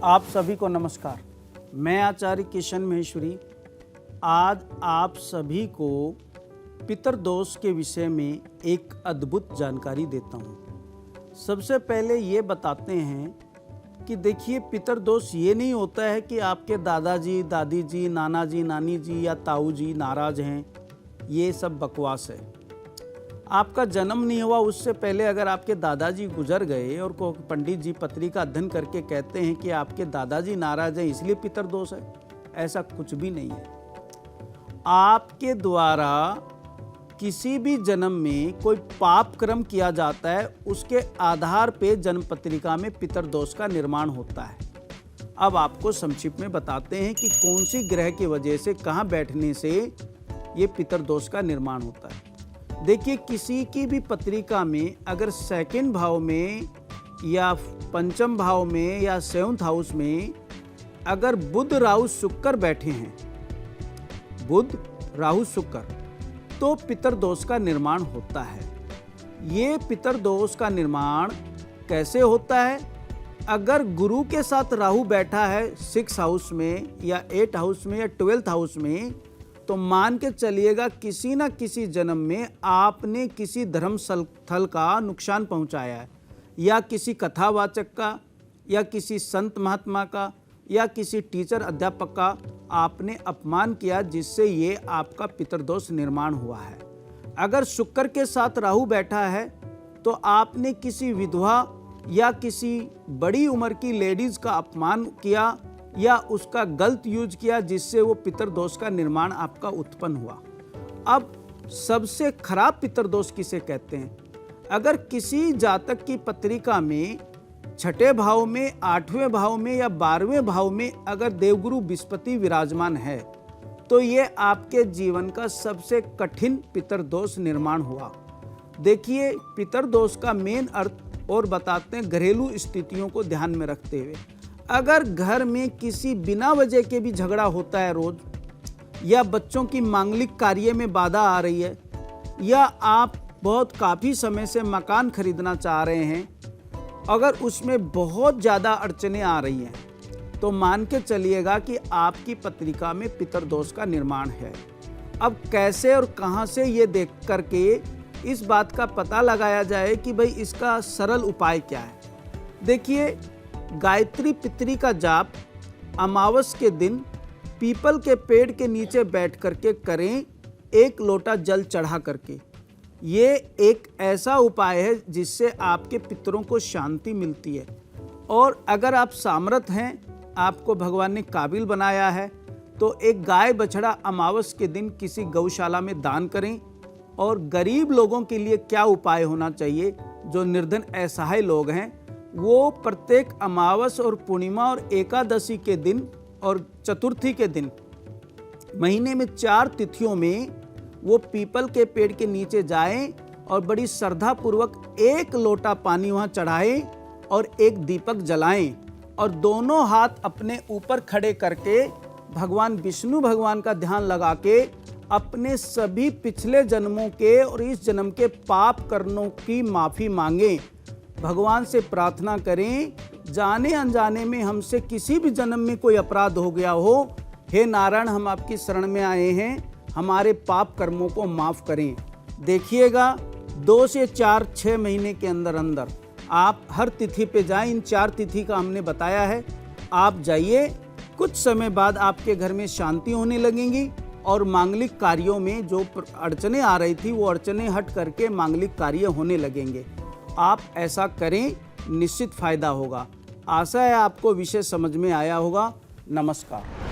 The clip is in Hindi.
आप सभी को नमस्कार। मैं आचार्य किशन महेश्वरी आज आप सभी को पितरदोष के विषय में एक अद्भुत जानकारी देता हूँ। सबसे पहले ये बताते हैं कि देखिए, पितरदोष ये नहीं होता है कि आपके दादाजी, दादी जी, नाना जी, नानी जी या ताऊ जी नाराज हैं। ये सब बकवास है। आपका जन्म नहीं हुआ उससे पहले अगर आपके दादाजी गुजर गए और को पंडित जी पत्री का अध्ययन करके कहते हैं कि आपके दादाजी नाराज हैं इसलिए पितरदोष है, ऐसा कुछ भी नहीं है। आपके द्वारा किसी भी जन्म में कोई पाप कर्म किया जाता है, उसके आधार पे जन्म पत्रिका में पितरदोष का निर्माण होता है। अब आपको संक्षिप्त में बताते हैं कि कौन सी ग्रह की वजह से कहाँ बैठने से ये पितरदोष का निर्माण होता है। देखिए, किसी की भी पत्रिका में अगर सेकंड भाव में या पंचम भाव में या सेवंथ हाउस में अगर बुध राहु शुक्र बैठे हैं, बुध राहु शुक्र, तो पितरदोष का निर्माण होता है। ये पितरदोष का निर्माण कैसे होता है? अगर गुरु के साथ राहु बैठा है 6 हाउस में या 8 हाउस में या 12th हाउस में, तो मान के चलिएगा किसी न किसी जन्म में आपने किसी धर्म स्थल का नुकसान पहुंचाया है, या किसी कथावाचक का, या किसी संत महात्मा का, या किसी टीचर अध्यापक का आपने अपमान किया, जिससे ये आपका पितरदोष निर्माण हुआ है। अगर शुक्र के साथ राहु बैठा है तो आपने किसी विधवा या किसी बड़ी उम्र की लेडीज का अपमान किया या उसका गलत यूज किया, जिससे वो पितरदोष का निर्माण आपका उत्पन्न हुआ। अब सबसे खराब पितरदोष किसे कहते हैं? अगर किसी जातक की पत्रिका में 6ठे भाव में, 8वें भाव में या 12वें भाव में अगर देवगुरु बृहस्पति विराजमान है, तो ये आपके जीवन का सबसे कठिन पितरदोष निर्माण हुआ। देखिए, पितरदोष का मेन अर्थ और बताते हैं घरेलू स्थितियों को ध्यान में रखते हुए। अगर घर में किसी बिना वजह के भी झगड़ा होता है रोज, या बच्चों की मांगलिक कार्य में बाधा आ रही है, या आप बहुत काफ़ी समय से मकान खरीदना चाह रहे हैं, अगर उसमें बहुत ज़्यादा अड़चनें आ रही हैं, तो मान के चलिएगा कि आपकी पत्रिका में पितरदोष का निर्माण है। अब कैसे और कहाँ से ये देख करके इस बात का पता लगाया जाए कि भाई इसका सरल उपाय क्या है? देखिए, गायत्री पितरी का जाप अमावस के दिन पीपल के पेड़ के नीचे बैठ करके करें, 1 लोटा जल चढ़ा करके। ये एक ऐसा उपाय है जिससे आपके पितरों को शांति मिलती है। और अगर आप सामर्थ हैं, आपको भगवान ने काबिल बनाया है, तो एक गाय बछड़ा अमावस के दिन किसी गौशाला में दान करें। और गरीब लोगों के लिए क्या उपाय होना चाहिए? जो निर्धन असहाय लोग हैं, वो प्रत्येक अमावस और पूर्णिमा और एकादशी के दिन और चतुर्थी के दिन महीने में 4 तिथियों में वो पीपल के पेड़ के नीचे जाएं और बड़ी श्रद्धा पूर्वक 1 लोटा पानी वहाँ चढ़ाएं और एक दीपक जलाएं, और दोनों हाथ अपने ऊपर खड़े करके भगवान विष्णु भगवान का ध्यान लगा के अपने सभी पिछले जन्मों के और इस जन्म के पाप कर्मों की माफ़ी मांगें। भगवान से प्रार्थना करें, जाने अनजाने में हमसे किसी भी जन्म में कोई अपराध हो गया हो, हे नारायण, हम आपकी शरण में आए हैं, हमारे पाप कर्मों को माफ़ करें। देखिएगा 2 से 4-6 महीने के अंदर अंदर आप हर तिथि पे जाएं। इन 4 तिथि का हमने बताया है, आप जाइए। कुछ समय बाद आपके घर में शांति होने लगेंगी और मांगलिक कार्यों में जो अड़चनें आ रही थी वो अड़चनें हट करके मांगलिक कार्य होने लगेंगे। आप ऐसा करें, निश्चित फायदा होगा। आशा है आपको विषय समझ में आया होगा। नमस्कार।